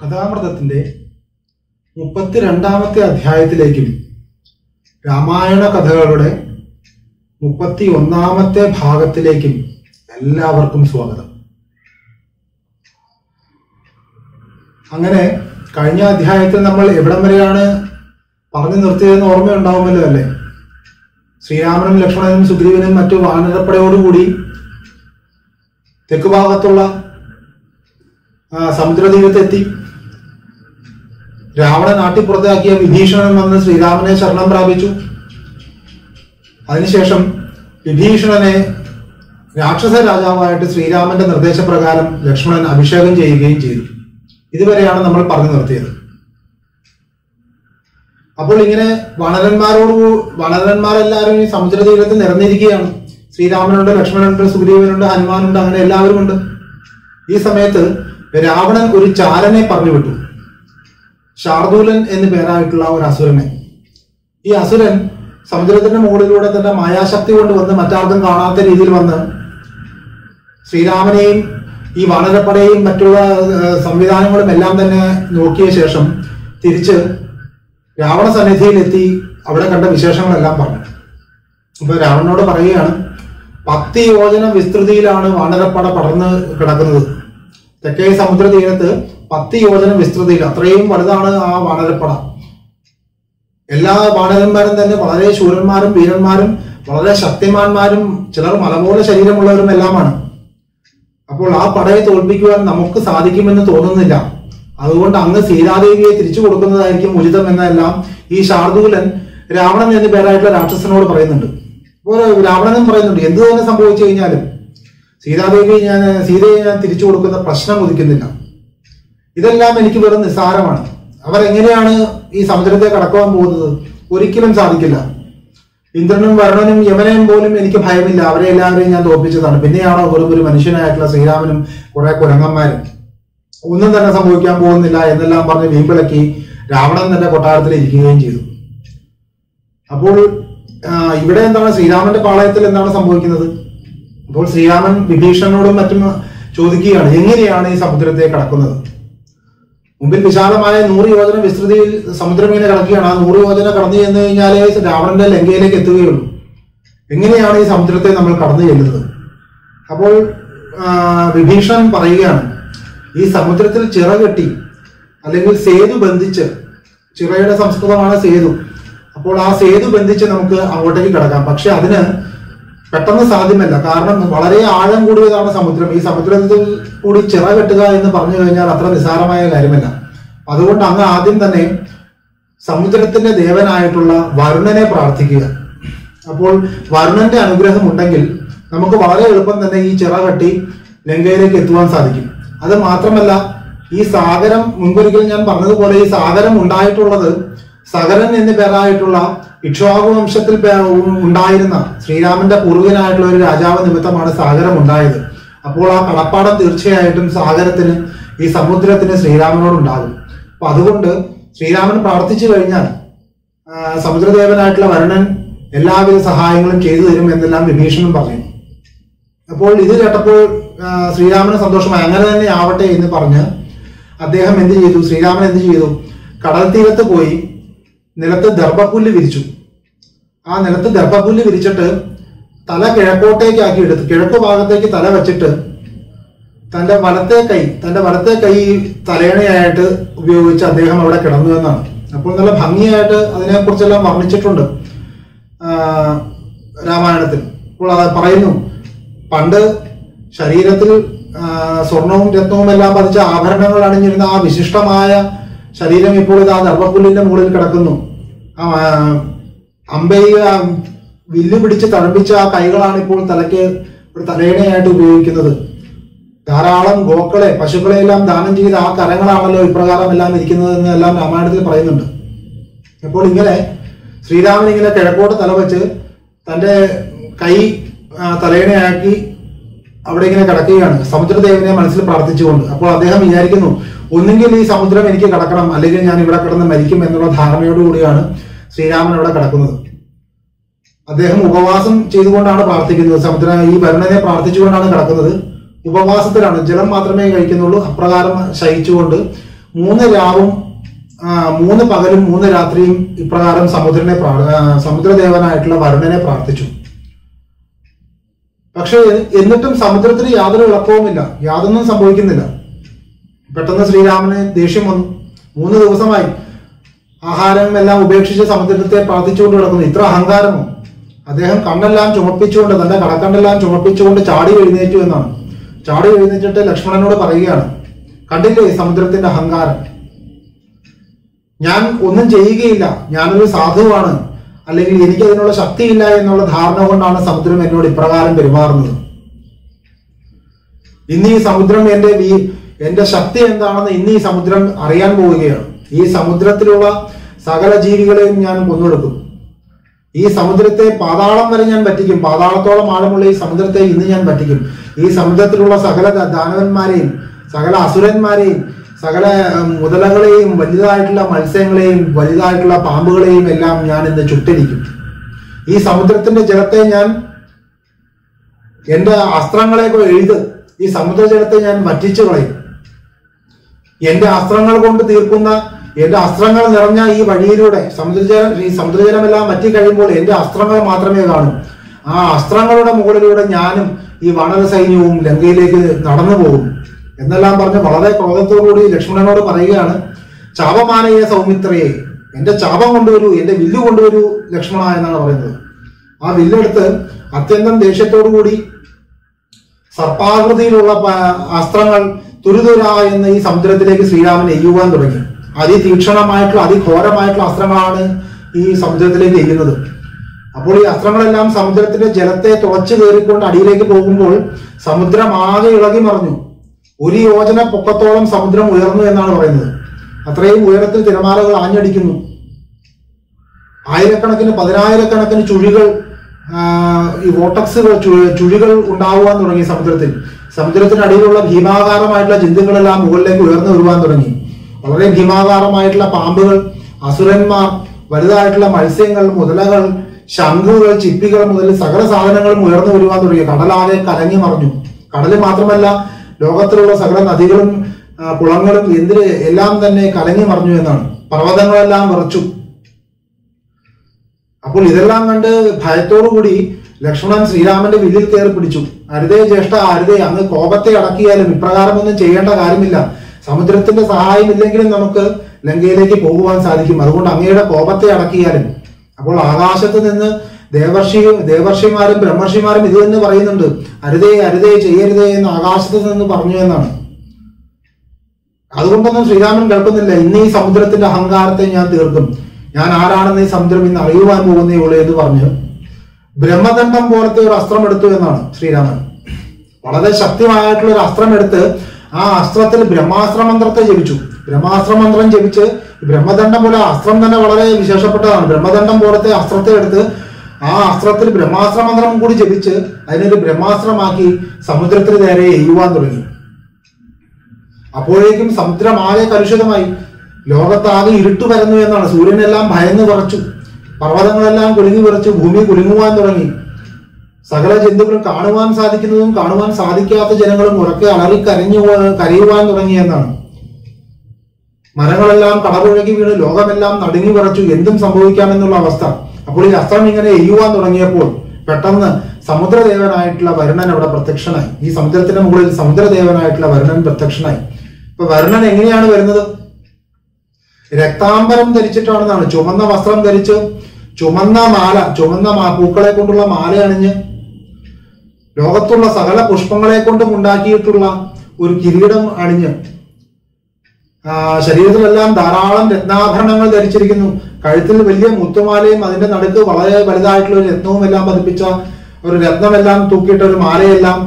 കഥാമൃതത്തിന്റെ 32ാമത്തെ അധ്യായത്തിലേക്കും രാമായണ കഥകളുടെ 31ാമത്തെ ഭാഗത്തിലേക്കും എല്ലാവർക്കും സ്വാഗതം. അങ്ങനെ കഴിഞ്ഞ അധ്യായത്തിൽ നമ്മൾ എവിടം വരെയാണ് പറഞ്ഞു നിർത്തിയതെന്ന് ഓർമ്മയുണ്ടാവുമല്ലോ അല്ലേ? ശ്രീരാമനും ലക്ഷ്മണനും സുഗ്രീവനും മറ്റു വാനരപ്പടയോടുകൂടി തെക്ക് ഭാഗത്തുള്ള സമുദ്രതീരത്തെത്തി. രാവണൻ നാട്ടിപ്പുറത്താക്കിയ വിഭീഷണൻ വന്ന് ശ്രീരാമനെ ശരണം പ്രാപിച്ചു. അതിനുശേഷം വിഭീഷണനെ രാക്ഷസ രാജാവായിട്ട് ശ്രീരാമന്റെ നിർദ്ദേശപ്രകാരം ലക്ഷ്മണൻ അഭിഷേകം ചെയ്യുകയും ചെയ്തു. ഇതുവരെയാണ് നമ്മൾ പറഞ്ഞു നിർത്തിയത്. അപ്പോൾ ഇങ്ങനെ വാനരന്മാരെല്ലാവരും ഈ സമുദ്രതീരത്ത് നിറഞ്ഞിരിക്കുകയാണ്. ശ്രീരാമനുണ്ട്, ലക്ഷ്മണനുണ്ട്, സുഗ്രീവനുണ്ട്, ഹനുമാനുണ്ട്, അങ്ങനെ എല്ലാവരും ഉണ്ട്. ഈ സമയത്ത് രാവണൻ ഒരു ചാരനെ പറഞ്ഞു വിട്ടു, ശാർദൂലൻ എന്ന് പേരായിട്ടുള്ള ഒരു അസുരനെ. ഈ അസുരൻ സമുദ്രത്തിന്റെ മുകളിലൂടെ തന്നെ മായാശക്തി കൊണ്ട് വന്ന് മറ്റാർക്കും കാണാത്ത രീതിയിൽ വന്ന് ശ്രീരാമനെയും ഈ വാനരപ്പടയെയും മറ്റുള്ള സംവിധാനങ്ങളും എല്ലാം തന്നെ നോക്കിയ ശേഷം തിരിച്ച് രാവണ സന്നിധിയിലെത്തി അവിടെ കണ്ട വിശേഷങ്ങളെല്ലാം പറഞ്ഞു. അപ്പൊ രാവണനോട് പറയുകയാണ്, 10 യോജന വിസ്തൃതിയിലാണ് വാനരപ്പട പടർന്ന് കിടക്കുന്നത്. തെക്കേ സമുദ്ര തീരത്ത് 10 യോജന വിസ്തൃതിയിൽ, അത്രയും വലുതാണ് ആ വാനരപ്പട. എല്ലാ വാനരന്മാരും തന്നെ വളരെ ശൂരന്മാരും വീരന്മാരും വളരെ ശക്തിമാന്മാരും ചിലർ മലപോലെ ശരീരമുള്ളവരും എല്ലാമാണ്. അപ്പോൾ ആ പടയെ തോൽപ്പിക്കുവാൻ നമുക്ക് സാധിക്കുമെന്ന് തോന്നുന്നില്ല. അതുകൊണ്ട് അങ്ങ് സീതാദേവിയെ തിരിച്ചു കൊടുക്കുന്നതായിരിക്കും ഉചിതം എന്നെല്ലാം ഈ ശാർദൂലൻ രാവണൻ എന്ന പേരായിട്ടുള്ള രാക്ഷസനോട് പറയുന്നുണ്ട്. അപ്പോൾ രാവണനും പറയുന്നുണ്ട്, എന്ത് തന്നെ സംഭവിച്ചു കഴിഞ്ഞാലും സീതയെ ഞാൻ തിരിച്ചു കൊടുക്കുന്ന പ്രശ്നം ഉദിക്കുന്നില്ല. ഇതെല്ലാം എനിക്ക് വെറും നിസ്സാരമാണ്. അവരെങ്ങനെയാണ് ഈ സമുദ്രത്തെ കടക്കുവാൻ പോകുന്നത്? ഒരിക്കലും സാധിക്കില്ല. ഇന്ദ്രനും വരുണനും യമനയും പോലും എനിക്ക് ഭയമില്ല. അവരെ എല്ലാവരെയും ഞാൻ തോൽപ്പിച്ചതാണ്. പിന്നെയാണോ വെറും ഒരു മനുഷ്യനായിട്ടുള്ള ശ്രീരാമനും കുറെ കുരങ്ങന്മാരും? ഒന്നും തന്നെ സംഭവിക്കാൻ പോകുന്നില്ല എന്നെല്ലാം പറഞ്ഞ് വീമ്പിളക്കി രാവണൻ തന്റെ കൊട്ടാരത്തിൽ ഇരിക്കുകയും ചെയ്തു. അപ്പോൾ ഇവിടെ എന്താണ് ശ്രീരാമന്റെ പാളയത്തിൽ എന്താണ് സംഭവിക്കുന്നത്? അപ്പോൾ ശ്രീരാമൻ വിഭീഷണനോടും മറ്റും ചോദിക്കുകയാണ്, എങ്ങനെയാണ് ഈ സമുദ്രത്തെ കടക്കുന്നത്? മുമ്പിൽ വിശാലമായ 100 യോജന വിസ്തൃതിയിൽ സമുദ്രം ഇങ്ങനെ കിടക്കുകയാണ്. ആ 100 യോജന കടന്നു ചെന്ന് കഴിഞ്ഞാലേ രാവണന്റെ ലങ്കയിലേക്ക് എത്തുകയുള്ളൂ. എങ്ങനെയാണ് ഈ സമുദ്രത്തെ നമ്മൾ കടന്നു ചെല്ലുന്നത്? അപ്പോൾ വിഭീഷണൻ പറയുകയാണ്, ഈ സമുദ്രത്തിൽ ചിറ കെട്ടി അല്ലെങ്കിൽ സേതു ബന്ധിച്ച്, ചിറയുടെ സംസ്കൃതമാണ് സേതു. അപ്പോൾ ആ സേതു ബന്ധിച്ച് നമുക്ക് അങ്ങോട്ടേക്ക് കിടക്കാം. പക്ഷെ അതിന് പെട്ടെന്ന് സാധ്യമല്ല. കാരണം വളരെ ആഴം കൂടിയതാണ് സമുദ്രം. ഈ സമുദ്രത്തിൽ കൂടി ചിറ കെട്ടുക എന്ന് പറഞ്ഞു കഴിഞ്ഞാൽ അത്ര നിസ്സാരമായ കാര്യമല്ല. അതുകൊണ്ട് അങ്ങ് ആദ്യം തന്നെ സമുദ്രത്തിന്റെ ദേവനായിട്ടുള്ള വരുണനെ പ്രാർത്ഥിക്കുക. അപ്പോൾ വരുണന്റെ അനുഗ്രഹം ഉണ്ടെങ്കിൽ നമുക്ക് വളരെ എളുപ്പം തന്നെ ഈ ചിറ കെട്ടി ലങ്കയിലേക്ക് എത്തുവാൻ സാധിക്കും. അത് മാത്രമല്ല, ഈ സാഗരം മുൻപൊരിക്കൽ ഞാൻ പറഞ്ഞതുപോലെ ഈ സാഗരം ഉണ്ടായിട്ടുള്ളത് സഗരൻ എന്ന് പേരായിട്ടുള്ള ഇക്ഷ്വാകു വംശത്തിൽ ഉണ്ടായിരുന്ന ശ്രീരാമന്റെ പൂർവികനായിട്ടുള്ള ഒരു രാജാവ് നിമിത്തമാണ് സാഗരം ഉണ്ടായത്. അപ്പോൾ ആ കടപ്പാടം തീർച്ചയായിട്ടും സാഗരത്തിന്, ഈ സമുദ്രത്തിന് ശ്രീരാമനോടുണ്ടാകും. അപ്പൊ അതുകൊണ്ട് ശ്രീരാമൻ പ്രാർത്ഥിച്ചു കഴിഞ്ഞാൽ സമുദ്രദേവനായിട്ടുള്ള വരുണൻ എല്ലാവിധ സഹായങ്ങളും ചെയ്തു തരും എന്നെല്ലാം വിഭീഷണൻ പറഞ്ഞു. അപ്പോൾ ഇത് കേട്ടപ്പോൾ ശ്രീരാമന് സന്തോഷമായി. അങ്ങനെ തന്നെ ആവട്ടെ എന്ന് പറഞ്ഞ് അദ്ദേഹം എന്ത് ചെയ്തു? ശ്രീരാമൻ എന്ത് ചെയ്തു? കടൽ തീരത്ത് പോയി നിലത്ത് ദർഭപ്പുല്ല് വിരിച്ചു. ആ നിലത്ത് ദർഭപ്പുല്ല് വിരിച്ചിട്ട് തല കിഴക്കോട്ടേക്കാക്കി എടുത്തു. കിഴക്ക് ഭാഗത്തേക്ക് തല വെച്ചിട്ട് തന്റെ വലത്തെ കൈ തലയണയായിട്ട് ഉപയോഗിച്ച് അദ്ദേഹം അവിടെ കിടന്നു എന്നാണ്. അപ്പോൾ നല്ല ഭംഗിയായിട്ട് അതിനെക്കുറിച്ചെല്ലാം വർണ്ണിച്ചിട്ടുണ്ട് രാമായണത്തിൽ. അപ്പോൾ അത് പറയുന്നു, പണ്ട് ശരീരത്തിൽ സ്വർണവും രത്നവും എല്ലാം പതിച്ച ആഭരണങ്ങൾ അണിഞ്ഞിരുന്ന ആ വിശിഷ്ടമായ ശരീരം ഇപ്പോൾ ഇത് ആ ദർഭപ്പുല്ലിന്റെ മുകളിൽ കിടക്കുന്നു. വില്ല് പിടിച്ച് തഴമ്പിച്ച ആ കൈകളാണ് ഇപ്പോൾ തലയ്ക്ക് ഒരു തലയണയായിട്ട് ഉപയോഗിക്കുന്നത്. ധാരാളം ഗോക്കളെ, പശുക്കളെ എല്ലാം ദാനം ചെയ്ത് ആ കരങ്ങളാണല്ലോ ഇപ്രകാരം എല്ലാം ഇരിക്കുന്നത് എന്ന് എല്ലാം രാമായണത്തിൽ പറയുന്നുണ്ട്. അപ്പോൾ ഇങ്ങനെ ശ്രീരാമൻ ഇങ്ങനെ കിഴക്കോട്ട് തല വെച്ച് തന്റെ കൈ തലയണയാക്കി അവിടെ ഇങ്ങനെ കിടക്കുകയാണ്, സമുദ്രദേവനെ മനസ്സിൽ പ്രാർത്ഥിച്ചുകൊണ്ട്. അപ്പോൾ അദ്ദേഹം വിചാരിക്കുന്നു, ഒന്നുകിൽ ഈ സമുദ്രം എനിക്ക് കടക്കണം, അല്ലെങ്കിൽ ഞാൻ ഇവിടെ കിടന്ന് മരിക്കും എന്നുള്ള ധാരണയോടുകൂടിയാണ് ശ്രീരാമൻ അവിടെ കിടക്കുന്നത്. അദ്ദേഹം ഉപവാസം ചെയ്തുകൊണ്ടാണ് പ്രാർത്ഥിക്കുന്നത്. ഈ വരുണനെ പ്രാർത്ഥിച്ചുകൊണ്ടാണ് കിടക്കുന്നത്. ഉപവാസത്തിലാണ്, ജലം മാത്രമേ കഴിക്കുന്നുള്ളൂ. അപ്രകാരം ശയിച്ചുകൊണ്ട് 3 രാവും 3 പകലും 3 രാത്രിയും ഇപ്രകാരം സമുദ്രദേവനായിട്ടുള്ള വരുണനെ പ്രാർത്ഥിച്ചു. പക്ഷെ എന്നിട്ടും സമുദ്രത്തിന് യാതൊരു ഇളക്കവുമില്ല, യാതൊന്നും സംഭവിക്കുന്നില്ല. പെട്ടെന്ന് ശ്രീരാമന് ദേഷ്യം വന്നു. 3 ദിവസമായി ആഹാരം എല്ലാം ഉപേക്ഷിച്ച് സമുദ്രത്തെ പ്രാർത്ഥിച്ചുകൊണ്ട് കിടക്കുന്നു. ഇത്ര അഹങ്കാരമോ? അദ്ദേഹം കണ്ണെല്ലാം ചുമപ്പിച്ചുകൊണ്ട്, തന്റെ കടക്കണ്ണെല്ലാം ചുമപ്പിച്ചുകൊണ്ട് ചാടി എഴുന്നേറ്റു എന്നാണ്. ചാടി എഴുന്നേറ്റിട്ട് ലക്ഷ്മണനോട് പറയുകയാണ്, കണ്ടില്ലേ സമുദ്രത്തിന്റെ അഹങ്കാരം, ഞാൻ ഒന്നും ചെയ്യുകയില്ല, ഞാനൊരു സാധുവാണ്, അല്ലെങ്കിൽ എനിക്ക് അതിനുള്ള ശക്തിയില്ല എന്നുള്ള ധാരണ കൊണ്ടാണ് സമുദ്രം എന്നോട് ഇപ്രകാരം പെരുമാറുന്നത്. ഇന്ന് ഈ സമുദ്രം എന്റെ ശക്തി എന്താണെന്ന് ഇന്ന് ഈ സമുദ്രം അറിയാൻ പോവുകയാണ്. ഈ സമുദ്രത്തിലുള്ള സകല ജീവികളെയും ഞാൻ കൊന്നൊടുക്കും. ഈ സമുദ്രത്തെ പാതാളം വരെ ഞാൻ പറ്റിക്കും. പാതാളത്തോളം ആഴമുള്ള ഈ സമുദ്രത്തെ ഇന്ന് ഞാൻ പറ്റിക്കും. ഈ സമുദ്രത്തിലുള്ള സകല ദാനവന്മാരെയും, സകല അസുരന്മാരെയും, സകല മുതലകളെയും, വലുതായിട്ടുള്ള മത്സ്യങ്ങളെയും, വലുതായിട്ടുള്ള പാമ്പുകളെയും എല്ലാം ഞാൻ ഇന്ന് ചുട്ടരിക്കും. ഈ സമുദ്രത്തിന്റെ ജലത്തെ ഞാൻ എന്റെ അസ്ത്രങ്ങളെ ഈ സമുദ്രജലത്തെ ഞാൻ വറ്റിച്ചു കളയും. എന്റെ അസ്ത്രങ്ങൾ കൊണ്ട് തീർക്കുന്ന, എന്റെ അസ്ത്രങ്ങൾ നിറഞ്ഞ ഈ വഴിയിലൂടെ ഈ സമുദ്രജലമെല്ലാം വറ്റി കഴിയുമ്പോൾ എന്റെ അസ്ത്രങ്ങൾ മാത്രമേ കാണൂ. ആ അസ്ത്രങ്ങളുടെ മുകളിലൂടെ ഞാനും ഈ വാനര സൈന്യവും ലങ്കയിലേക്ക് നടന്നു പോകും എന്നെല്ലാം പറഞ്ഞ് വളരെ ക്രോധത്തോടുകൂടി ലക്ഷ്മണനോട് പറയുകയാണ്, ചാപമാനയെ സൗമിത്രയെ, എന്റെ ചാപം കൊണ്ടുവരൂ, എന്റെ വില്ല് കൊണ്ടുവരൂ ലക്ഷ്മണ എന്നാണ് പറയുന്നത്. ആ വില്ലെടുത്ത് അത്യന്തം ദേഷ്യത്തോടുകൂടി സർപ്പാകൃതിയിലുള്ള അസ്ത്രങ്ങൾ തുരുതുര എന്ന് ഈ സമുദ്രത്തിലേക്ക് ശ്രീരാമൻ എയ്യുവാൻ തുടങ്ങി. അതിതീക്ഷണമായിട്ടുള്ള, അതിഘോരമായിട്ടുള്ള അസ്ത്രങ്ങളാണ് ഈ സമുദ്രത്തിലേക്ക് എയ്യുന്നത്. അപ്പോൾ ഈ അസ്ത്രങ്ങളെല്ലാം സമുദ്രത്തിന്റെ ജലത്തെ തുളച്ചു കയറിക്കൊണ്ട് അടിയിലേക്ക് പോകുമ്പോൾ സമുദ്രം ആകെ ഇളകി മറിഞ്ഞു. 1 യോജന പൊക്കത്തോളം സമുദ്രം ഉയർന്നു എന്നാണ് പറയുന്നത്. അത്രയും ഉയരത്തിൽ തിരമാലകൾ ആഞ്ഞടിക്കുന്നു. ആയിരക്കണക്കിന് 10,000-കണക്കിന് ചുഴികൾ, ഈ വോട്ടക്സുകൾ, ചുഴികൾ ഉണ്ടാകുവാൻ തുടങ്ങി സമുദ്രത്തിൽ. സമുദ്രത്തിനടിയിലുള്ള ഭീമാകാരമായിട്ടുള്ള ജന്തുക്കളെല്ലാം മുകളിലേക്ക് ഉയർന്നു വരുവാൻ തുടങ്ങി. വളരെ ഭീമാകാരമായിട്ടുള്ള പാമ്പുകൾ, അസുരന്മാർ, വലുതായിട്ടുള്ള മത്സ്യങ്ങൾ, മുതലകൾ, ശംഖുകൾ, ചിപ്പികൾ മുതൽ സകല സാധനങ്ങളും ഉയർന്നു വരുവാൻ തുടങ്ങി. കടലാകെ കലങ്ങി മറിഞ്ഞു. കടല് മാത്രമല്ല, ലോകത്തിലുള്ള സകല നദികളും കുളങ്ങളും എല്ലാം തന്നെ കലങ്ങി മറിഞ്ഞു എന്നാണ്. പർവ്വതങ്ങളെല്ലാം വിറച്ചു. അപ്പോൾ ഇതെല്ലാം കണ്ട് ഭയത്തോടുകൂടി ലക്ഷ്മണൻ ശ്രീരാമന്റെ വില്ലിൽ കയറി പിടിച്ചു. അരുതേ ജ്യേഷ്ഠ, അരുതേ, അങ്ങ് കോപത്തെ അടക്കിയാലും ഇപ്രകാരമൊന്നും ചെയ്യേണ്ട കാര്യമില്ല. സമുദ്രത്തിന്റെ സഹായം ഇല്ലെങ്കിലും നമുക്ക് ലങ്കയിലേക്ക് പോകുവാൻ സാധിക്കും. അതുകൊണ്ട് അങ്ങയുടെ കോപത്തെ അടക്കിയാലും. അപ്പോൾ ആകാശത്ത് നിന്ന് ദേവർഷിമാരും ബ്രഹ്മർഷിമാരും ഇത് തന്നെ പറയുന്നുണ്ട്, അരുതേ അരുതേ ചെയ്യരുതേ എന്ന് ആകാശത്ത് നിന്ന് പറഞ്ഞു എന്നാണ്. അതുകൊണ്ടൊന്നും ശ്രീരാമൻ കേൾക്കുന്നില്ല. ഇന്ന് ഈ സമുദ്രത്തിന്റെ അഹങ്കാരത്തെ ഞാൻ തീർക്കും, ഞാൻ ആരാണെന്ന് ഈ സമുദ്രം ഇന്ന് അറിയുവാൻ പോകുന്നേ ഉള്ളൂ എന്ന് പറഞ്ഞ് ബ്രഹ്മദണ്ഡം പോലത്തെ ഒരു അസ്ത്രം എടുത്തു എന്നാണ് ശ്രീരാമൻ. വളരെ ശക്തിയായിട്ടുള്ള ഒരു അസ്ത്രം എടുത്ത് ആ അസ്ത്രത്തിൽ ബ്രഹ്മാസ്ത്ര മന്ത്രത്തെ ജപിച്ചു. ബ്രഹ്മാസ്ത്ര മന്ത്രം ജപിച്ച് ബ്രഹ്മദണ്ഡം പോലെ അസ്ത്രം തന്നെ വളരെ വിശേഷപ്പെട്ടതാണ്. ബ്രഹ്മദണ്ഡം പോലത്തെ അസ്ത്രത്തെ എടുത്ത് ആ അസ്ത്രത്തിൽ ബ്രഹ്മാസ്ത്ര മന്ത്രം കൂടി ജപിച്ച് അതിനൊരു ബ്രഹ്മാസ്ത്രമാക്കി സമുദ്രത്തിന് നേരെ എയ്യുവാൻ തുടങ്ങി. അപ്പോഴേക്കും സമുദ്രം ആകെ കലുഷിതമായി. ലോകത്താകെ ഇരുട്ടു പരന്നു എന്നാണ്. സൂര്യനെല്ലാം ഭയന്ന് വിറച്ചു. പർവ്വതങ്ങളെല്ലാം കുലുങ്ങി വിറച്ചു. ഭൂമി കുലുങ്ങുവാൻ തുടങ്ങി. സകല ജന്തുക്കളും കാണുവാൻ സാധിക്കുന്നതും കാണുവാൻ സാധിക്കാത്ത ജനങ്ങളും ഉറക്കെ അലറി കരയുവാൻ തുടങ്ങി എന്നാണ്. മരങ്ങളെല്ലാം കടപുഴകി വീണ് ലോകമെല്ലാം നടുങ്ങി വിറച്ചു. എന്തും സംഭവിക്കാമെന്നുള്ള അവസ്ഥ. അപ്പോൾ ഈ അസ്ത്രം ഇങ്ങനെ എയ്യുവാൻ തുടങ്ങിയപ്പോൾ പെട്ടെന്ന് സമുദ്രദേവനായിട്ടുള്ള വരുണൻ അവിടെ പ്രത്യക്ഷനായി. ഈ സമുദ്രത്തിന്റെ മുകളിൽ സമുദ്രദേവനായിട്ടുള്ള വരുണൻ പ്രത്യക്ഷനായി. ഇപ്പൊ വരുണൻ എങ്ങനെയാണ് വരുന്നത്? രക്താംബരം ധരിച്ചിട്ടാണെന്നാണ്. ചുമന്ന വസ്ത്രം ധരിച്ച്, ചുമന്ന പൂക്കളെ കൊണ്ടുള്ള മാല അണിഞ്ഞ്, ലോകത്തുള്ള സകല പുഷ്പങ്ങളെ കൊണ്ടും ഉണ്ടാക്കിയിട്ടുള്ള ഒരു കിരീടം അണിഞ്ഞ്, ശരീരത്തിലെല്ലാം ധാരാളം രത്നാഭരണങ്ങൾ ധരിച്ചിരിക്കുന്നു. കഴുത്തിൽ വലിയ മുത്തുമാലയും അതിന്റെ നടുക്ക് വളരെ വലുതായിട്ടുള്ള ഒരു രത്നവും എല്ലാം പതിപ്പിച്ച ഒരു രത്നമെല്ലാം തൂക്കിയിട്ട ഒരു മാലയെല്ലാം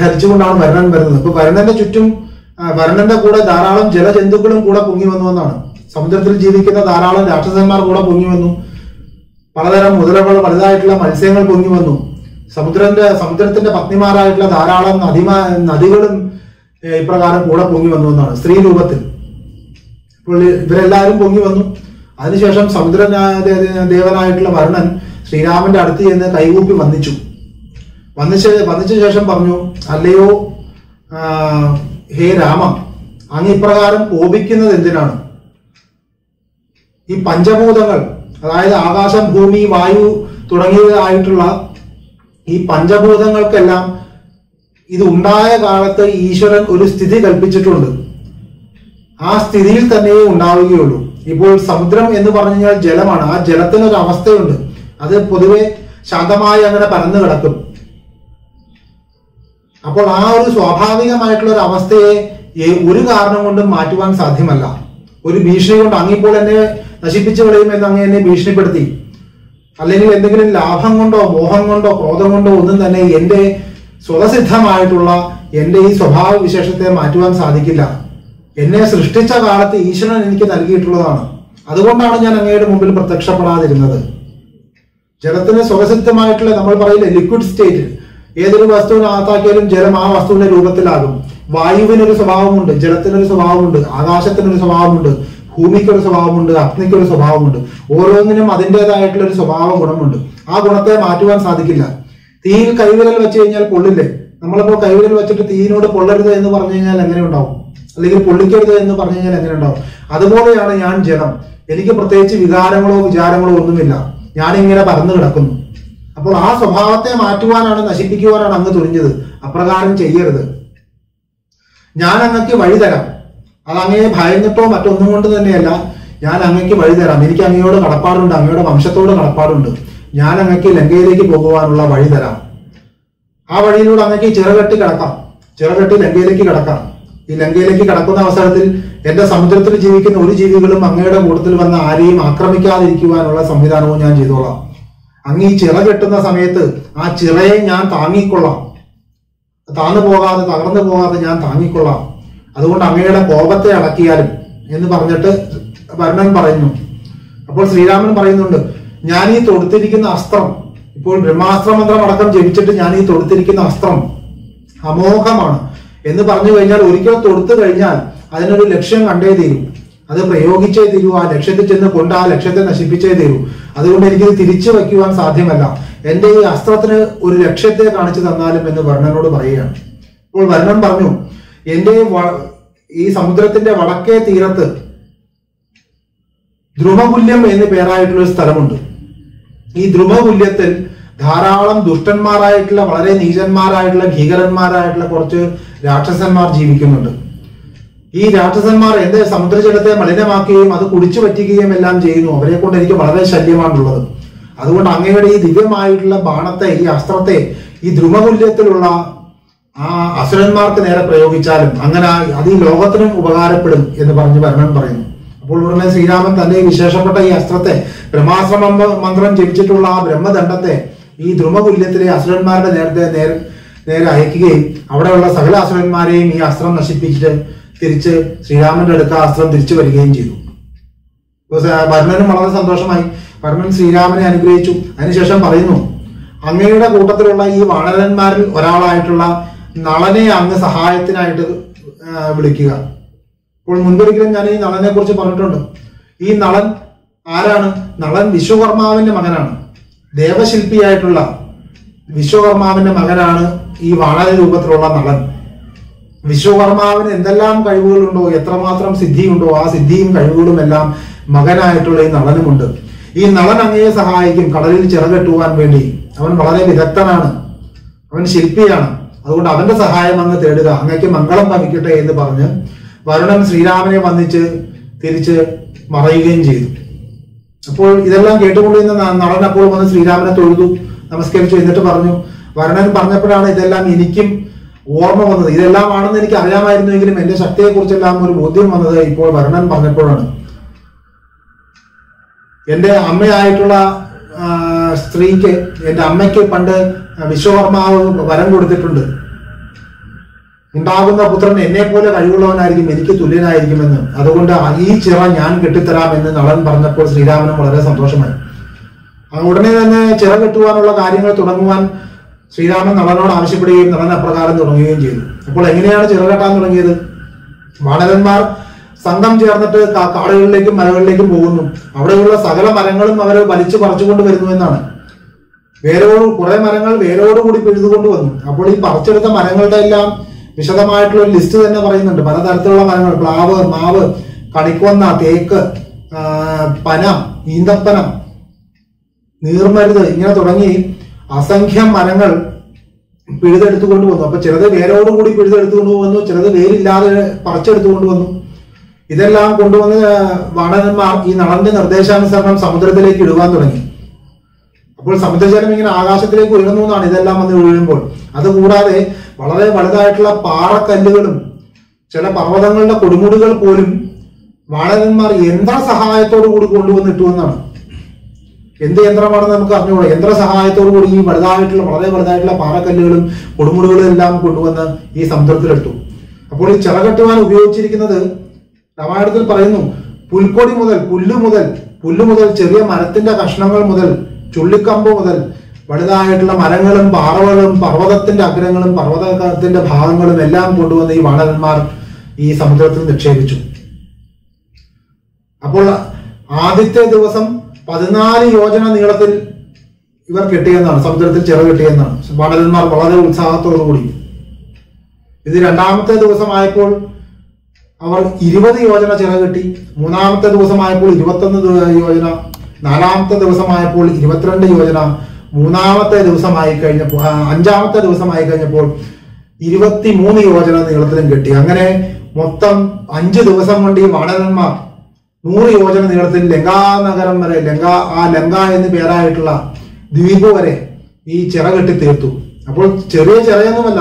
ധരിച്ചുകൊണ്ടാണ് വരുണൻ വരുന്നത്. ഇപ്പൊ വരുണന്റെ ചുറ്റും, വരുണന്റെ കൂടെ ധാരാളം ജലജന്തുക്കളും കൂടെ പൊങ്ങി വന്നു എന്നാണ്. സമുദ്രത്തിൽ ജീവിക്കുന്ന ധാരാളം രാക്ഷസന്മാർ കൂടെ പൊങ്ങി വന്നു. പലതരം മുതലകൾ, വലുതായിട്ടുള്ള മത്സ്യങ്ങൾ പൊങ്ങി വന്നു. സമുദ്രത്തിന്റെ പത്നിമാരായിട്ടുള്ള ധാരാളം നദികളും ഇപ്രകാരം കൂടെ പൊങ്ങി വന്നു എന്നാണ്, സ്ത്രീ രൂപത്തിൽ. ഇപ്പോൾ ഇവരെല്ലാവരും പൊങ്ങി വന്നു. അതിനുശേഷം സമുദ്ര ദേവനായിട്ടുള്ള വരുണൻ ശ്രീരാമന്റെ അടുത്ത് ചെന്ന് കൈകൂപ്പി വന്ദിച്ചു. വന്ദിച്ച ശേഷം പറഞ്ഞു, അല്ലയോ ഹേ രാമ, അങ്ങ് ഇപ്രകാരം കോപിക്കുന്നത് എന്തിനാണ്? ഈ പഞ്ചഭൂതങ്ങൾ, അതായത് ആകാശം, ഭൂമി, വായു തുടങ്ങിയതായിട്ടുള്ള ഈ പഞ്ചഭൂതങ്ങൾക്കെല്ലാം ഇത് ഉണ്ടായ കാലത്ത് ഈശ്വരൻ ഒരു സ്ഥിതി കൽപ്പിച്ചിട്ടുണ്ട്. ആ സ്ഥിതിയിൽ തന്നെ ഉണ്ടാവുകയുള്ളൂ. ഇപ്പോൾ സമുദ്രം എന്ന് പറഞ്ഞു കഴിഞ്ഞാൽ ജലമാണ്. ആ ജലത്തിനൊരു അവസ്ഥയുണ്ട്. അത് പൊതുവെ ശാന്തമായി അങ്ങനെ പരന്നു കിടക്കും. അപ്പോൾ ആ ഒരു സ്വാഭാവികമായിട്ടുള്ള ഒരു അവസ്ഥയെ ഒരു കാരണം കൊണ്ടും മാറ്റുവാൻ സാധ്യമല്ല. ഒരു ഭീഷണി കൊണ്ട് അങ്ങിപ്പോൾ എന്നെ നശിപ്പിച്ചു കളയുമെന്ന് അങ്ങ് എന്നെ ഭീഷണിപ്പെടുത്തി, അല്ലെങ്കിൽ എന്തെങ്കിലും ലാഭം കൊണ്ടോ മോഹം കൊണ്ടോ ക്രോധം കൊണ്ടോ ഒന്നും തന്നെ എന്റെ സ്വതസിദ്ധമായിട്ടുള്ള എന്റെ ഈ സ്വഭാവ വിശേഷത്തെ മാറ്റുവാൻ സാധിക്കില്ല. എന്നെ സൃഷ്ടിച്ച കാലത്ത് ഈശ്വരൻ എനിക്ക് നൽകിയിട്ടുള്ളതാണ്. അതുകൊണ്ടാണ് ഞാൻ അങ്ങയുടെ മുമ്പിൽ പ്രത്യക്ഷപ്പെടാതിരുന്നത്. ജലത്തിന് സ്വതസിദ്ധമായിട്ടുള്ള, നമ്മൾ പറയില്ലേ, ലിക്വിഡ് സ്റ്റേറ്റ്, ഏതൊരു വസ്തുവിനകത്താക്കിയാലും ജലം ആ വസ്തുവിന്റെ രൂപത്തിലാകും. വായുവിനൊരു സ്വഭാവമുണ്ട്, ജലത്തിനൊരു സ്വഭാവമുണ്ട്, ആകാശത്തിനൊരു സ്വഭാവമുണ്ട്, ഭൂമിക്കൊരു സ്വഭാവമുണ്ട്, അഗ്നിക്കൊരു സ്വഭാവമുണ്ട്. ഓരോന്നിനും അതിൻ്റെതായിട്ടുള്ള ഒരു സ്വഭാവ ഗുണമുണ്ട്. ആ ഗുണത്തെ മാറ്റുവാൻ സാധിക്കില്ല. തീയിൽ കൈവിരൽ വെച്ച് കഴിഞ്ഞാൽ പൊള്ളില്ലേ? നമ്മളിപ്പോൾ കൈവിരൽ വെച്ചിട്ട് തീയിനോട് പൊള്ളരുത് എന്ന് പറഞ്ഞു കഴിഞ്ഞാൽ എങ്ങനെ ഉണ്ടാവും? അല്ലെങ്കിൽ പൊള്ളിക്കരുത് എന്ന് പറഞ്ഞു കഴിഞ്ഞാൽ എങ്ങനെ ഉണ്ടാവും? അതുപോലെയാണ് ഞാൻ ജലം. എനിക്ക് പ്രത്യേകിച്ച് വികാരങ്ങളോ വിചാരങ്ങളോ ഒന്നുമില്ല. ഞാനിങ്ങനെ പരന്നു കിടക്കുന്നു. അപ്പോൾ ആ സ്വഭാവത്തെ മാറ്റുവാനാണ്, നശിപ്പിക്കുവാനാണ് അങ്ങ് തുനിഞ്ഞത്. അപ്രകാരം ചെയ്യരുത്. ഞാൻ അങ്ങക്ക് വഴി തരാം. അത് അങ്ങയെ ഭയന്നിട്ടോ മറ്റൊന്നും കൊണ്ട് തന്നെയല്ല. ഞാൻ അങ്ങക്ക് വഴി തരാം. എനിക്ക് അങ്ങയോട് കടപ്പാടുണ്ട്, അങ്ങയുടെ വംശത്തോട് കടപ്പാടുണ്ട്. ഞാൻ അങ്ങക്ക് ലങ്കയിലേക്ക് പോകുവാനുള്ള വഴി തരാം. ആ വഴിയിലൂടെ അങ്ങക്ക് ചിറകെട്ടി കിടക്കാം, ചിറകെട്ടി ലങ്കയിലേക്ക് കിടക്കാം. ഈ ലങ്കയിലേക്ക് കടക്കുന്ന അവസരത്തിൽ എന്റെ സമുദ്രത്തിൽ ജീവിക്കുന്ന ഒരു ജീവികളും അങ്ങയുടെ കൂട്ടത്തിൽ വന്ന് ആരെയും ആക്രമിക്കാതിരിക്കുവാനുള്ള സംവിധാനവും ഞാൻ ചെയ്തോളാം. അങ്ങ് ഈ ചിറ കെട്ടുന്ന സമയത്ത് ആ ചിറയെ ഞാൻ താങ്ങിക്കൊള്ളാം. താന്നു പോകാതെ, തകർന്നു പോകാതെ ഞാൻ താങ്ങിക്കൊള്ളാം. അതുകൊണ്ട് അങ്ങയുടെ കോപത്തെ അടക്കിയാലും എന്ന് പറഞ്ഞിട്ട് വരുണൻ പറയുന്നു. അപ്പോൾ ശ്രീരാമൻ പറയുന്നുണ്ട്, ഞാൻ ഈ തൊടുത്തിരിക്കുന്ന അസ്ത്രം, ഇപ്പോൾ ബ്രഹ്മാസ്ത്ര മന്ത്രം അടക്കം ജപിച്ചിട്ട് ഞാൻ ഈ തൊടുത്തിരിക്കുന്ന അസ്ത്രം അമോഘമാണ് എന്ന് പറഞ്ഞു കഴിഞ്ഞാൽ, ഒരിക്കൽ തൊടുത്തു കഴിഞ്ഞാൽ അതിനൊരു ലക്ഷ്യം കണ്ടേ തീരൂ, അത് പ്രയോഗിച്ചേ തീരൂ. ആ ലക്ഷ്യത്തിൽ ചെന്ന് കൊണ്ട് ആ ലക്ഷ്യത്തെ നശിപ്പിച്ചേ തീരൂ. അതുകൊണ്ട് എനിക്കിത് തിരിച്ചു വയ്ക്കുവാൻ സാധ്യമല്ല. എന്റെ ഈ അസ്ത്രത്തിന് ഒരു ലക്ഷ്യത്തെ കാണിച്ചു തന്നാലും എന്ന് വരുണനോട് പറയുകയാണ്. അപ്പോൾ വരുണൻ പറഞ്ഞു, എന്റെ ഈ സമുദ്രത്തിന്റെ വടക്കേ തീരത്ത് ദ്രുമകുല്യം എന്ന് പേരായിട്ടുള്ള ഒരു സ്ഥലമുണ്ട്. ഈ ദ്രുമകുല്യത്തിൽ ധാരാളം ദുഷ്ടന്മാരായിട്ടുള്ള, വളരെ നീചന്മാരായിട്ടുള്ള, ഭീകരന്മാരായിട്ടുള്ള കുറച്ച് രാക്ഷസന്മാർ ജീവിക്കുന്നുണ്ട്. ഈ രാക്ഷസന്മാർ എന്റെ സമുദ്രജലത്തെ മലിനമാക്കുകയും അത് കുടിച്ചു പറ്റുകയും എല്ലാം ചെയ്യുന്നു. അവരെ കൊണ്ട് എനിക്ക് വളരെ ശല്യമാണുള്ളത്. അതുകൊണ്ട് അങ്ങയുടെ ഈ ദിവ്യമായിട്ടുള്ള ബാണത്തെ, ഈ അസ്ത്രത്തെ ഈ ദ്രുമകുല്യത്തിലുള്ള ആ അസുരന്മാർക്ക് നേരെ പ്രയോഗിച്ചാലും അങ്ങനെ അത് ഈ ലോകത്തിനും ഉപകാരപ്പെടും എന്ന് പറഞ്ഞ് വരുണൻ പറയുന്നു. അപ്പോൾ ഉടനെ ശ്രീരാമൻ തന്റെ ഈ വിശേഷപ്പെട്ട ഈ അസ്ത്രത്തെ, ബ്രഹ്മാസ്ത്ര മന്ത്രം ജപിച്ചിട്ടുള്ള ആ ബ്രഹ്മദണ്ഡത്തെ ഈ ദ്രുമകുല്യത്തിലെ അസുരന്മാരുടെ നേരെ അയക്കുകയും അവിടെയുള്ള സകല അസുരന്മാരെയും ഈ അസ്ത്രം നശിപ്പിച്ചിട്ട് തിരിച്ച് ശ്രീരാമന്റെ അടുത്ത അസ്ത്രം തിരിച്ചു വരികയും ചെയ്തു. വരുണനും വളരെ സന്തോഷമായി. വരുണൻ ശ്രീരാമനെ അനുഗ്രഹിച്ചു. അതിനുശേഷം പറയുന്നു, അങ്ങയുടെ കൂട്ടത്തിലുള്ള ഈ വാനരന്മാരിൽ ഒരാളായിട്ടുള്ള നളനെ അങ്ങ് സഹായത്തിനായിട്ട് വിളിക്കുക. ഇപ്പോൾ മുൻപൊരിക്കലും ഞാൻ ഈ നളനെ കുറിച്ച് പറഞ്ഞിട്ടുണ്ട്. ഈ നളൻ ആരാണ്? നളൻ വിശ്വകർമാവിന്റെ മകനാണ്. ദേവശില്പിയായിട്ടുള്ള വിശ്വകർമാവിന്റെ മകനാണ് ഈ വാനര രൂപത്തിലുള്ള നളൻ. വിശ്വകർമാവിന് എന്തെല്ലാം കഴിവുകളുണ്ടോ, എത്രമാത്രം സിദ്ധിയുണ്ടോ, ആ സിദ്ധിയും കഴിവുകളും എല്ലാം മകനായിട്ടുള്ള ഈ നളനുമുണ്ട്. ഈ നളൻ അങ്ങയെ സഹായിക്കും കടലിൽ ചിറകെട്ടുവാൻ വേണ്ടി. അവൻ വളരെ വിദഗ്ധനാണ്, അവൻ ശില്പിയാണ്. അതുകൊണ്ട് അവന്റെ സഹായം അങ്ങ് തേടുക, അങ്ങയ്ക്ക് മംഗളം ഭവിക്കട്ടെ എന്ന് പറഞ്ഞ് വരുണൻ ശ്രീരാമനെ വന്നിച്ച് തിരിച്ച് മറയുകയും ചെയ്തു. അപ്പോൾ ഇതെല്ലാം കേട്ടുകൊണ്ടിരുന്ന നളൻ അപ്പോൾ വന്ന് ശ്രീരാമനെ തൊഴുതു, നമസ്കരിച്ചു. എന്നിട്ട് പറഞ്ഞു, വരുണൻ പറഞ്ഞപ്പോഴാണ് ഇതെല്ലാം എനിക്കും ഓർമ്മ വന്നത്. ഇതെല്ലാം ആണെന്ന് എനിക്ക് അറിയാമായിരുന്നുവെങ്കിലും എന്റെ ശക്തിയെ കുറിച്ചെല്ലാം ഒരു ബോധ്യം വന്നത് ഇപ്പോൾ വരുണൻ പറഞ്ഞപ്പോഴാണ്. എന്റെ അമ്മയായിട്ടുള്ള സ്ത്രീക്ക്, എന്റെ അമ്മയ്ക്ക് പണ്ട് വിശ്വകർമാവ് വരം കൊടുത്തിട്ടുണ്ട്, ഉണ്ടാകുന്ന പുത്രൻ എന്നെ പോലെ കഴിവുള്ളവനായിരിക്കും, എനിക്ക് തുല്യനായിരിക്കുമെന്ന്. അതുകൊണ്ട് ഈ ചിറ ഞാൻ കെട്ടിത്തരാമെന്ന് നളൻ പറഞ്ഞപ്പോൾ ശ്രീരാമനും വളരെ സന്തോഷമായി. ഉടനെ തന്നെ ചിറ കെട്ടുവാനുള്ള കാര്യങ്ങൾ തുടങ്ങുവാൻ ശ്രീരാമൻ നളനോട് ആവശ്യപ്പെടുകയും നളൻ അപ്രകാരം തുടങ്ങുകയും ചെയ്തു. അപ്പോൾ എങ്ങനെയാണ് ചിറ കെട്ടാൻ തുടങ്ങിയത്? വാനരന്മാർ സംഘം ചേർന്നിട്ട് കാടുകളിലേക്കും മലകളിലേക്കും പോകുന്നു. അവിടെയുള്ള സകല മരങ്ങളും അവർ വലിച്ചു പറിച്ചുകൊണ്ട് വരുന്നു എന്നാണ്. കുറെ മരങ്ങൾ വേരോടുകൂടി പിഴുതുകൊണ്ട് വന്നു. അപ്പോൾ ഈ പറിച്ചെടുത്ത മരങ്ങളുടെ എല്ലാം വിശദമായിട്ടുള്ള ഒരു ലിസ്റ്റ് തന്നെ പറയുന്നുണ്ട്. പലതരത്തിലുള്ള മരങ്ങൾ, പ്ലാവ്, മാവ്, കണിക്കൊന്ന, തേക്ക്, പന, ഈന്തപ്പനം, നീർമരുത്, ഇങ്ങനെ തുടങ്ങി അസംഖ്യം മരങ്ങൾ പിഴുതെടുത്തുകൊണ്ട് വന്നു. അപ്പൊ ചിലത് വേരോടുകൂടി പിഴുതെടുത്തുകൊണ്ട് വന്നു, ചിലത് വേരില്ലാതെ പറിച്ചെടുത്തുകൊണ്ട് വന്നു. ഇതെല്ലാം കൊണ്ടുവന്ന് വാണരന്മാർ ഈ നളന്റെ നിർദ്ദേശാനുസരണം സമുദ്രത്തിലേക്ക് ഇടുവാൻ തുടങ്ങി. അപ്പോൾ സമുദ്രജലം ഇങ്ങനെ ആകാശത്തിലേക്ക് ഉയർന്നു എന്നാണ് ഇതെല്ലാം വന്ന് വീഴുമ്പോൾ. അതുകൂടാതെ വളരെ വലുതായിട്ടുള്ള പാറക്കല്ലുകളും ചില പർവ്വതങ്ങളുടെ കൊടുമുടികൾ പോലും വാണരന്മാർ യന്ത്ര സഹായത്തോടു കൂടി കൊണ്ടുവന്നിട്ടു എന്നാണ്. എന്ത് യന്ത്രമാണെന്ന് നമുക്ക് അറിഞ്ഞുകൂടാ. യന്ത്ര സഹായത്തോടു കൂടി ഈ വളരെ വലുതായിട്ടുള്ള പാറക്കല്ലുകളും കൊടുമുടികളും എല്ലാം കൊണ്ടുവന്ന് ഈ സമുദ്രത്തിലിട്ടു. അപ്പോൾ ഈ ചിറകെട്ടുവാൻ ഉപയോഗിച്ചിരിക്കുന്നത് രാമായണത്തിൽ പറയുന്നു, പുൽക്കൊടി മുതൽ, പുല്ല് മുതൽ ചെറിയ മരത്തിന്റെ കഷ്ണങ്ങൾ മുതൽ, ചുള്ളിക്കമ്പ് മുതൽ വലുതായിട്ടുള്ള മരങ്ങളും പാറകളും പർവ്വതത്തിന്റെ അഗ്രങ്ങളും പർവ്വതത്തിന്റെ ഭാഗങ്ങളും എല്ലാം കൊണ്ടുവന്ന് ഈ വാണരന്മാർ ഈ സമുദ്രത്തിൽ നിക്ഷേപിച്ചു. അപ്പോൾ ആദ്യത്തെ ദിവസം 14 യോജന നീളത്തിൽ ഇവർ കെട്ടിയെന്നാണ്, സമുദ്രത്തിൽ ചിറ കെട്ടിയെന്നാണ് വാണരന്മാർ വളരെ ഉത്സാഹത്തോടു കൂടി. ഇത് രണ്ടാമത്തെ ദിവസമായപ്പോൾ അവർ 20 യോജന ചിറ കെട്ടി. മൂന്നാമത്തെ ദിവസമായപ്പോൾ 21 യോജന, നാലാമത്തെ ദിവസമായപ്പോൾ 22 യോജന, മൂന്നാമത്തെ ദിവസമായി കഴിഞ്ഞപ്പോൾ 5ാമത്തെ ദിവസമായി കഴിഞ്ഞപ്പോൾ 23 യോജന നീളത്തിലും കെട്ടി. അങ്ങനെ മൊത്തം 5 ദിവസം കൊണ്ട് ഈ വാണരന്മാർ 100 യോജന നീളത്തിൽ ലങ്കാനഗരം വരെ, ലങ്ക എന്ന് പേരായിട്ടുള്ള ദ്വീപ് വരെ ഈ ചിറ കെട്ടി തീർത്തു. അപ്പോൾ ചെറിയ ചിറയൊന്നുമല്ല,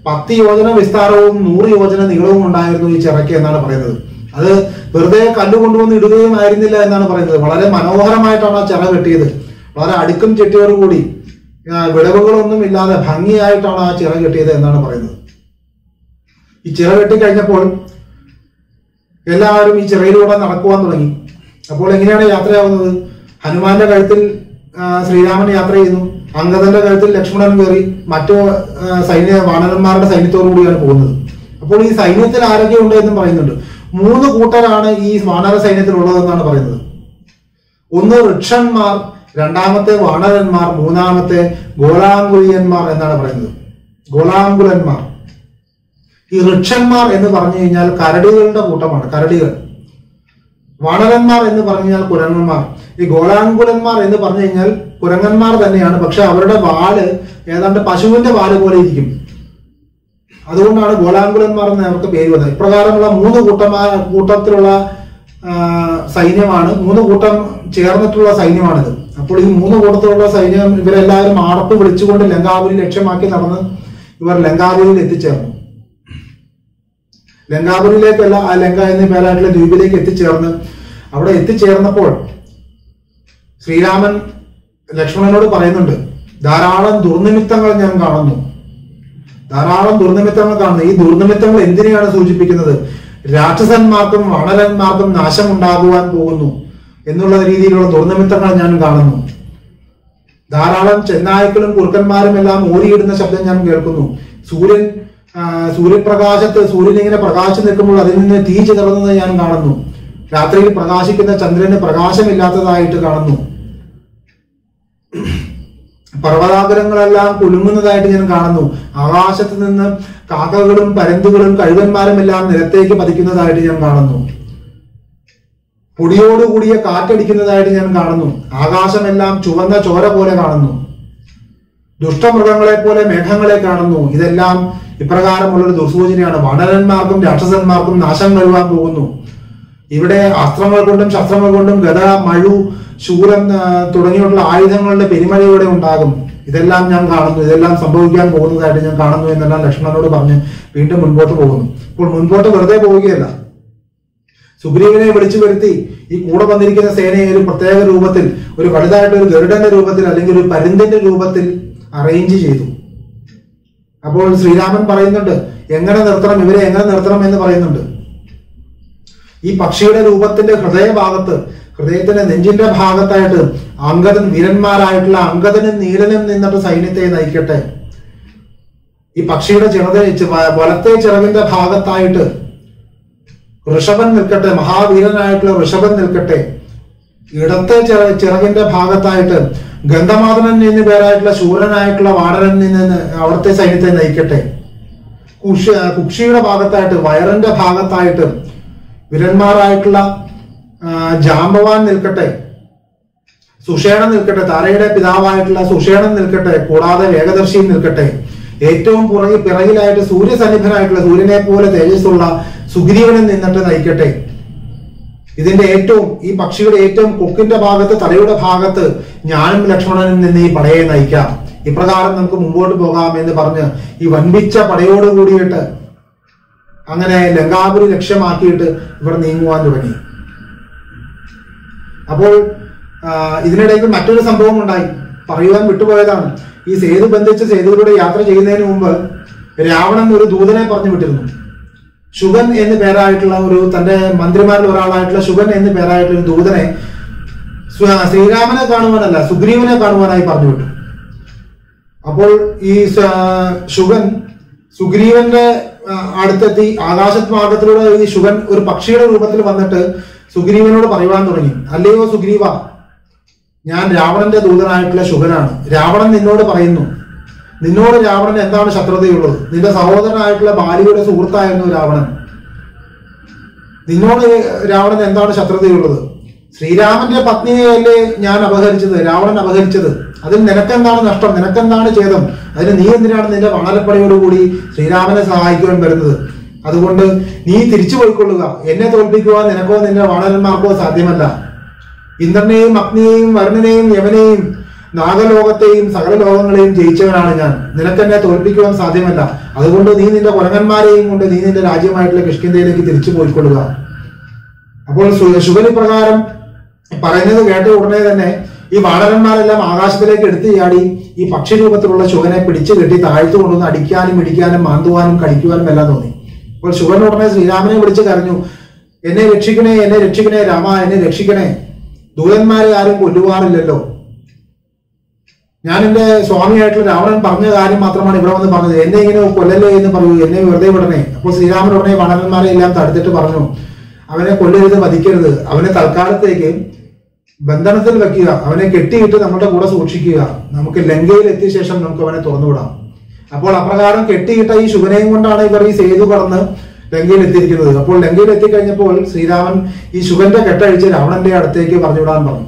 10 യോജന വിസ്താരവും 100 യോജന നീളവും ഉണ്ടായിരുന്നു ഈ ചിറയ്ക്ക് എന്നാണ് പറയുന്നത്. അത് വെറുതെ കല്ല് കൊണ്ടുവന്ന് ഇടുകയും ആയിരുന്നില്ല എന്നാണ് പറയുന്നത്. വളരെ മനോഹരമായിട്ടാണ് ആ ചിറ കെട്ടിയത്. വളരെ അടുക്കും ചെട്ടിയോടുകൂടി വിടവുകളൊന്നും ഇല്ലാതെ ഭംഗിയായിട്ടാണ് ആ ചിറ കെട്ടിയത് എന്നാണ് പറയുന്നത്. ഈ ചിറ കെട്ടി കഴിഞ്ഞപ്പോൾ എല്ലാവരും ഈ ചിറയിലൂടെ നടക്കുവാൻ തുടങ്ങി. അപ്പോൾ എങ്ങനെയാണ് യാത്രയാവുന്നത്? ഹനുമാന്റെ കഴുത്തിൽ ശ്രീരാമൻ യാത്ര ചെയ്യുന്നു, അംഗദന്റെ കഴുത്തിൽ ലക്ഷ്മണൻ കയറി മറ്റു വാനരന്മാരുടെ സൈന്യത്തോടു കൂടിയാണ് പോകുന്നത്. അപ്പോൾ ഈ സൈന്യത്തിൽ ആരൊക്കെ ഉണ്ട് എന്നും പറയുന്നുണ്ട്. 3 കൂട്ടരാണ് ഈ വാനര സൈന്യത്തിൽ ഉള്ളതെന്നാണ് പറയുന്നത്. ഒന്ന് ഋക്ഷന്മാർ, രണ്ടാമത്തെ വാനരന്മാർ, മൂന്നാമത്തെ ഗോളാങ്കുലിയന്മാർ എന്നാണ് പറയുന്നത്. ഗോളാങ്കുലന്മാർ. ഈ ഋക്ഷന്മാർ എന്ന് പറഞ്ഞു കഴിഞ്ഞാൽ കരടികളുടെ കൂട്ടമാണ്, കരടികൾ. വാനരന്മാർ എന്ന് പറഞ്ഞു കഴിഞ്ഞാൽ കുരങ്ങന്മാർ. ഈ ഗോളാങ്കുലന്മാർ എന്ന് പറഞ്ഞു കഴിഞ്ഞാൽ കുരങ്ങന്മാർ തന്നെയാണ്, പക്ഷെ അവരുടെ വാല് ഏതാണ്ട് പശുവിന്റെ വാല് പോലെ ഇരിക്കും. അതുകൊണ്ടാണ് ഗോളാങ്കുലന്മാർ എന്ന് അവർക്ക് പേര് വന്നത്. ഇപ്രകാരമുള്ള 3 കൂട്ടത്തിലുള്ള സൈന്യമാണ്, 3 കൂട്ടം ചേർന്നിട്ടുള്ള സൈന്യമാണിത്. അപ്പോൾ ഈ 3 കൂട്ടത്തിലുള്ള സൈന്യം ഇവരെല്ലാവരും ആർപ്പ് വിളിച്ചുകൊണ്ട് ലങ്കാപുരി ലക്ഷ്യമാക്കി നടന്ന് ഇവർ ലങ്കാപുരിയിൽ എത്തിച്ചേർന്നു. ലങ്കാപുരിയിലേക്കല്ല, ആ ലങ്ക എന്ന പേരായിട്ടുള്ള ദ്വീപിലേക്ക് എത്തിച്ചേർന്ന് അവിടെ എത്തിച്ചേർന്നപ്പോൾ ശ്രീരാമൻ ലക്ഷ്മണനോട് പറയുന്നുണ്ട്, ധാരാളം ദുർനിമിത്തങ്ങൾ ഞാൻ കാണുന്നു, ധാരാളം ദുർനിമിത്തങ്ങൾ കാണുന്നു. ഈ ദുർനിമിത്തങ്ങൾ എന്തിനെയാണ് സൂചിപ്പിക്കുന്നത്? രാക്ഷസന്മാർക്കും വാനരന്മാർക്കും നാശം ഉണ്ടാകുവാൻ പോകുന്നു എന്നുള്ള രീതിയിലുള്ള ദുർനിമിത്തങ്ങൾ ഞാൻ കാണുന്നു. ധാരാളം ചെന്നായ്ക്കളും കുറുക്കന്മാരും എല്ലാം ഓരിയിടുന്ന ശബ്ദം ഞാൻ കേൾക്കുന്നു. സൂര്യൻ ഇങ്ങനെ പ്രകാശിച്ചു നിൽക്കുമ്പോൾ അതിൽ നിന്ന് തീ ചിതറുന്നത് ഞാൻ കാണുന്നു. രാത്രിയിൽ പ്രകാശിക്കുന്ന ചന്ദ്രന് പ്രകാശമില്ലാത്തതായിട്ട് കാണുന്നു. പർവ്വതാഗ്രങ്ങളെല്ലാം കുലുങ്ങുന്നതായിട്ട് ഞാൻ കാണുന്നു. ആകാശത്ത് നിന്ന് കാക്കകളും പരുന്തുകളും കഴുകന്മാരും എല്ലാം നിലത്തേക്ക് പതിക്കുന്നതായിട്ട് ഞാൻ കാണുന്നു. പൊടിയോടുകൂടിയ കാറ്റടിക്കുന്നതായിട്ട് ഞാൻ കാണുന്നു. ആകാശമെല്ലാം ചുവന്ന ചോര പോലെ കാണുന്നു. ദുഷ്ടമൃഗങ്ങളെ പോലെ മേഘങ്ങളെ കാണുന്നു. ഇതെല്ലാം ഇപ്രകാരമുള്ളൊരു ദുർസൂചനയാണ്. വാനരന്മാർക്കും രാക്ഷസന്മാർക്കും നാശം വരുവാൻ പോകുന്നു. ഇവിടെ അസ്ത്രങ്ങൾ കൊണ്ടും ശസ്ത്രങ്ങൾ കൊണ്ടും ഗദ, മഴു, ശൂലം തുടങ്ങിയുള്ള ആയുധങ്ങളുടെ പെരുമഴയോടെ ഉണ്ടാകും. ഇതെല്ലാം ഞാൻ കാണുന്നു, ഇതെല്ലാം സംഭവിക്കാൻ പോകുന്നതായിട്ട് ഞാൻ കാണുന്നു എന്നെല്ലാം ലക്ഷ്മണനോട് പറഞ്ഞ് വീണ്ടും മുൻപോട്ട് പോകുന്നു. ഇപ്പോൾ മുൻപോട്ട് വെറുതെ പോവുകയല്ല, സുഗ്രീവനെ വിളിച്ചു വരുത്തി ഈ കൂടെ വന്നിരിക്കുന്ന സേനയെ ഒരു പ്രത്യേക രൂപത്തിൽ, ഒരു വലുതായിട്ട് ഒരു ഗരുഡന്റെ രൂപത്തിൽ അല്ലെങ്കിൽ ഒരു പരുന്തിന്റെ രൂപത്തിൽ അറേഞ്ച് ചെയ്തു. അപ്പോൾ ശ്രീരാമൻ പറയുന്നുണ്ട് എങ്ങനെ നിർത്തണം, ഇവരെ എങ്ങനെ നിർത്തണം എന്ന് പറയുന്നുണ്ട്. ഈ പക്ഷിയുടെ രൂപത്തിന്റെ ഹൃദയത്തിന്റെ നെഞ്ചിന്റെ ഭാഗത്തായിട്ട് വീരന്മാരായിട്ടുള്ള അംഗദനും നീലനും നിന്നിട്ട് സൈന്യത്തെ നയിക്കട്ടെ. ഈ പക്ഷിയുടെ വലത്തെ ചിറകിന്റെ ഭാഗത്തായിട്ട് ഋഷഭൻ നിൽക്കട്ടെ, മഹാവീരനായിട്ടുള്ള ഋഷഭൻ നിൽക്കട്ടെ. ഇടത്തെ ചിറകിന്റെ ഭാഗത്തായിട്ട് ഗന്ധമാദനൻ എന്ന് പേരായിട്ടുള്ള ശൂരനായിട്ടുള്ള വാനരൻ നിന്ന് അവിടുത്തെ സൈന്യത്തെ നയിക്കട്ടെ. കുക്ഷിയുടെ ഭാഗത്തായിട്ട്, വയറിന്റെ ഭാഗത്തായിട്ട് വിരന്മാരായിട്ടുള്ള ജാമ്പവാൻ നിൽക്കട്ടെ, സുഷേണൻ നിൽക്കട്ടെ, താരയുടെ പിതാവായിട്ടുള്ള സുഷേണൻ നിൽക്കട്ടെ, കൂടാതെ വേഗദർശിയും നിൽക്കട്ടെ, ഏറ്റവും പിറകിലായിട്ട് സൂര്യസന്നിധനായിട്ടുള്ള, സൂര്യനെ പോലെ തേജസ്സുള്ള സുഗ്രീവനിൽ നിന്നിട്ട് നയിക്കട്ടെ. ഇതിന്റെ ഏറ്റവും, ഈ പക്ഷിയുടെ ഏറ്റവും കൊക്കിന്റെ ഭാഗത്ത്, തലയുടെ ഭാഗത്ത് ഞാനും ലക്ഷ്മണനും നിന്ന് ഈ പടയെ നയിക്കാം. ഇപ്രകാരം നമുക്ക് മുമ്പോട്ട് പോകാം എന്ന് പറഞ്ഞ് ഈ വൻപിച്ച പടയോട് കൂടിയിട്ട് അങ്ങനെ ലങ്കാപുരി ലക്ഷ്യമാക്കിയിട്ട് ഇവർ നീങ്ങുവാൻ തുടങ്ങി. അപ്പോൾ ഇതിനിടയ്ക്ക് മറ്റൊരു സംഭവം ഉണ്ടായി, പറയുവാൻ വിട്ടുപോയതാണ്. ഈ സേതു ബന്ധിച്ച് സേതുവിലൂടെ യാത്ര ചെയ്യുന്നതിന് മുമ്പ് രാവണൻ ഒരു ദൂതനെ പറഞ്ഞു വിട്ടിരുന്നു. ശുഗൻ എന്ന് പേരായിട്ടുള്ള ഒരു, തന്റെ മന്ത്രിമാരിൽ ഒരാളായിട്ടുള്ള ശുഗൻ എന്ന് പേരായിട്ടുള്ള ഒരു ദൂതനെ ശ്രീരാമനെ കാണുവാനല്ല, സുഗ്രീവനെ കാണുവാനായി പറഞ്ഞു വിട്ടു. അപ്പോൾ ഈ ശുഗൻ സുഗ്രീവന്റെ അടുത്തെത്തി. ആകാശമാർഗത്തിലൂടെ ഈ ശുഗൻ ഒരു പക്ഷിയുടെ രൂപത്തിൽ വന്നിട്ട് സുഗ്രീവനോട് പറയുവാൻ തുടങ്ങി, അല്ലയോ സുഗ്രീവ, ഞാൻ രാവണന്റെ ദൂതനായിട്ടുള്ള ശുഗനാണ്. രാവണൻ നിന്നോട് പറയുന്നു, നിന്നോട് രാവണൻ എന്താണ് ശത്രുതയുള്ളത്? നിന്റെ സഹോദരനായിട്ടുള്ള ബാലിയുടെ സുഹൃത്തായിരുന്നു രാവണൻ. നിന്നോട് രാവണൻ എന്താണ് ശത്രുതയുള്ളത്? ശ്രീരാമന്റെ പത്നിയെയല്ലേ ഞാൻ അപഹരിച്ചത്, രാവണൻ അപഹരിച്ചത്. അതിൽ നിനക്കെന്താണ് നഷ്ടം? നിനക്കെന്താണ് ഛേദം? അതിന് നീ എന്തിനാണ് നിന്റെ വാണരപ്പടയോടുകൂടി ശ്രീരാമനെ സഹായിക്കുവാൻ വരുന്നത്? അതുകൊണ്ട് നീ തിരിച്ചു പോയിക്കൊള്ളുക. എന്നെ തോൽപ്പിക്കുവാൻ നിനക്കോ നിന്റെ വാണരന്മാർക്കോ സാധ്യമല്ല. ഇന്ദ്രനെയും അഗ്നിയെയും വരുണനെയും യമനെയും നാഗലോകത്തെയും സകല ലോകങ്ങളെയും ജയിച്ചവനാണ് ഞാൻ. നിനക്കെന്നെ തോൽപ്പിക്കുവാൻ സാധ്യമല്ല. അതുകൊണ്ട് നീ നിന്റെ കുരങ്ങന്മാരെയും കൊണ്ട് നീ നിന്റെ രാജ്യമായിട്ടുള്ള കിഷ്കിന്ധയിലേക്ക് തിരിച്ചു പോയിക്കൊള്ളുക. അപ്പോൾ ശുഗനി പ്രകാരം പറയുന്നത് കേട്ട ഉടനെ തന്നെ ഈ വാണരന്മാരെല്ലാം ആകാശത്തിലേക്ക് എടുത്തു ചാടി ഈ പക്ഷി രൂപത്തിലുള്ള ശുഗനെ പിടിച്ചു കെട്ടി താഴ്ത്തു കൊണ്ടുവന്ന് അടിക്കാനും ഇടിക്കാനും മാന്തുവാനും കടിക്കുവാനും എല്ലാം തോന്നി. അപ്പോൾ ശുഗൻ ഉടനെ ശ്രീരാമനെ വിളിച്ച് കരഞ്ഞു, എന്നെ രക്ഷിക്കണേ, എന്നെ രക്ഷിക്കണേ രാമ, എന്നെ രക്ഷിക്കണേ. ദൂതന്മാരെ ആരും കൊല്ലുവാറില്ലല്ലോ. ഞാൻ എന്റെ സ്വാമിയായിട്ടുള്ള രാവണൻ പറഞ്ഞ കാര്യം മാത്രമാണ് ഇവിടെ വന്ന് പറഞ്ഞത്. എന്നെ ഇങ്ങനെ കൊല്ലല്ലേ എന്ന് പറയൂ, എന്നെ വെറുതെ വിടണേ. അപ്പോൾ ശ്രീരാമൻ ഉടനെ വാണരന്മാരെ എല്ലാം തടുത്തിട്ട് പറഞ്ഞു, അവനെ കൊല്ലരുത്, വധിക്കരുത്. അവനെ തൽക്കാലത്തേക്ക് ബന്ധനത്തിൽ വെക്കുക, അവനെ കെട്ടിയിട്ട് നമ്മുടെ കൂടെ സൂക്ഷിക്കുക. നമുക്ക് ലങ്കയിൽ എത്തിയ ശേഷം നമുക്ക് അവനെ തുറന്നുവിടാം. അപ്പോൾ അപ്രകാരം കെട്ടിയിട്ട ഈ ശുഗനെയും കൊണ്ടാണ് ഇവർ ഈ സേതു കടന്ന് ലങ്കയിൽ എത്തിയിരിക്കുന്നത്. അപ്പോൾ ലങ്കയിൽ എത്തിക്കഴിഞ്ഞപ്പോൾ ശ്രീരാമൻ ഈ ശുഗന്റെ കെട്ടഴിച്ച് രാവണന്റെ അടുത്തേക്ക് പറഞ്ഞുവിടാൻ പറഞ്ഞു.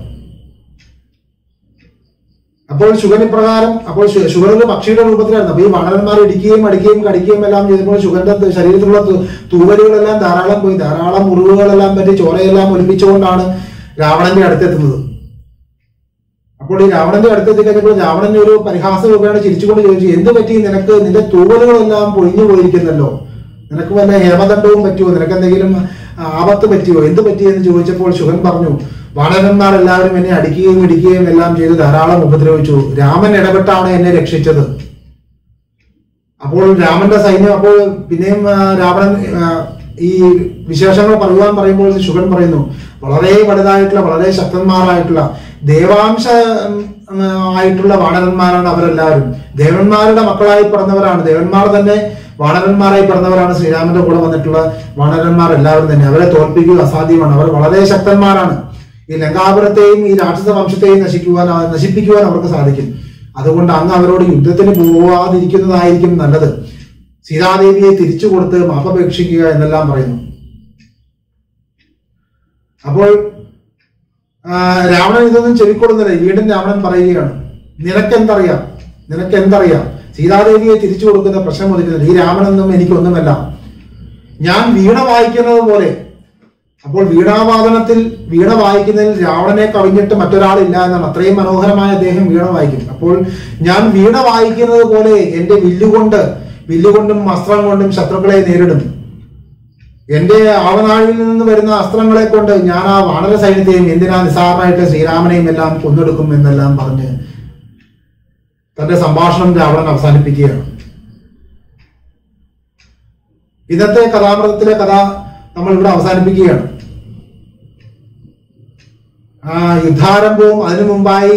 അപ്പോൾ ശുഗൻ ഇപ്രകാരം, അപ്പോൾ ശുഗൻ ഒരു പക്ഷിയുടെ രൂപത്തിലായിരുന്നു. അപ്പൊ ഈ വാണരന്മാർ ഇടിക്കുകയും അടിക്കുകയും കടിക്കുകയും എല്ലാം ചെയ്തപ്പോൾ ശുഗന്റെ ശരീരത്തിലുള്ള തൂവലുകളെല്ലാം ധാരാളം പോയി, ധാരാളം മുറിവുകളെല്ലാം പറ്റി ചോരയെല്ലാം ഒലിപ്പിച്ചുകൊണ്ടാണ് രാവണന്റെ അടുത്തെത്തുന്നത്. അപ്പോൾ ഈ രാവണന്റെ അടുത്തെത്തി കഴിഞ്ഞപ്പോൾ രാവണൻ ഒരു പരിഹാസ രൂപയാണ് ചിരിച്ചുകൊണ്ട് ചോദിച്ചു, എന്ത് പറ്റി നിനക്ക്? നിന്റെ തൂവലുകളെല്ലാം പൊഴിഞ്ഞു പോയിരിക്കുന്നല്ലോ, നിനക്ക് വല്ല ഹേമദണ്ഡവും പറ്റുമോ? നിനക്ക് എന്തെങ്കിലും ആപത്ത് പറ്റിയോ? എന്ത് പറ്റിയെന്ന് ചോദിച്ചപ്പോൾ ശുഗൻ പറഞ്ഞു, വാണരന്മാർ എല്ലാവരും എന്നെ അടിക്കുകയും ഇടിക്കുകയും എല്ലാം ചെയ്ത് ധാരാളം ഉപദ്രവിച്ചു. രാമൻ ഇടപെട്ടാണ് എന്നെ രക്ഷിച്ചത്. അപ്പോൾ രാമന്റെ സൈന്യം, അപ്പോൾ പിന്നെയും രാവണൻ ഈ വിശേഷങ്ങൾ പറയുമ്പോൾ ശുഗൻ പറയുന്നു, വളരെ വലുതായിട്ടുള്ള, വളരെ ശക്തന്മാരായിട്ടുള്ള, ദേവാംശ ആയിട്ടുള്ള വാണരന്മാരാണ് അവരെല്ലാവരും. ദേവന്മാരുടെ മക്കളായി പിറന്നവരാണ്. ദേവന്മാർ തന്നെ വാണരന്മാരായി പിറന്നവരാണ്. ശ്രീരാമന്റെ കൂടെ വന്നിട്ടുള്ള വാണരന്മാർ എല്ലാവരും തന്നെ. അവരെ തോൽപ്പിക്കുക അസാധ്യമാണ്. അവർ വളരെ ശക്തന്മാരാണ്. ഈ ലങ്കാപുരത്തെയും ഈ രാക്ഷസ വംശത്തെയും നശിപ്പിക്കുവാൻ അവർക്ക് സാധിക്കും. അതുകൊണ്ട് അങ്ങ് അവരോട് യുദ്ധത്തിന് പോവാതിരിക്കുന്നതായിരിക്കും നല്ലത്. സീതാദേവിയെ തിരിച്ചു കൊടുത്ത് മാപ്പപേക്ഷിക്കുക എന്നെല്ലാം പറയുന്നു. അപ്പോൾ രാവണൻ ഇതൊന്നും ചെവിക്കൊള്ളുന്നില്ല. വീണ്ടും രാവണൻ പറയുകയാണ്, നിനക്കെന്തറിയാം? സീതാദേവിയെ തിരിച്ചു കൊടുക്കുന്ന പ്രശ്നം ഒതുക്കുന്നില്ല. ഈ രാമനൊന്നും എനിക്കൊന്നുമല്ല. ഞാൻ വീണ വായിക്കുന്നത് പോലെ. അപ്പോൾ വീണ വായിക്കുന്നതിൽ രാവണനെ കവിഞ്ഞിട്ട് മറ്റൊരാളില്ല എന്നാണ്. അത്രയും മനോഹരമായ അദ്ദേഹം വീണ വായിക്കും. അപ്പോൾ ഞാൻ വീണ വായിക്കുന്നത് പോലെ എന്റെ വില്ലുകൊണ്ടും അസ്ത്രം കൊണ്ടും ശത്രുക്കളെ നേരിടും. എന്റെ ആവനാഴിയിൽ നിന്ന് വരുന്ന അസ്ത്രങ്ങളെ കൊണ്ട് ഞാൻ ആ വാനര സൈന്യത്തെയും എന്തിനാ നിസാരമായിട്ട് ശ്രീരാമനെയും എല്ലാം കൊന്നെടുക്കും എന്നെല്ലാം പറഞ്ഞ് തന്റെ സംഭാഷണം രാവണൻ അവസാനിപ്പിക്കുകയാണ്. ഇന്നത്തെ കഥാമൃതത്തിലെ കഥ നമ്മൾ ഇവിടെ അവസാനിപ്പിക്കുകയാണ്. യുദ്ധാരംഭവും അതിനു മുമ്പായി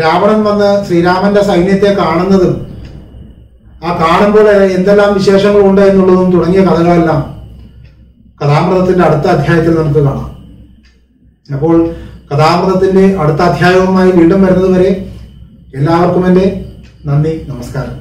രാവണൻ വന്ന് ശ്രീരാമന്റെ സൈന്യത്തെ കാണുന്നതും ആ കാണുമ്പോൾ എന്തെല്ലാം വിശേഷങ്ങളുണ്ട് എന്നുള്ളതും തുടങ്ങിയ കഥകളെല്ലാം കഥാമൃതത്തിന്റെ അടുത്ത അധ്യായത്തിൽ നമുക്ക് കാണാം. അപ്പോൾ കഥാമൃതത്തിന്റെ അടുത്ത അധ്യായവുമായി വീണ്ടും വരുന്നത് വരെ എല്ലാവർക്കും എൻ്റെ നന്ദി, നമസ്കാരം.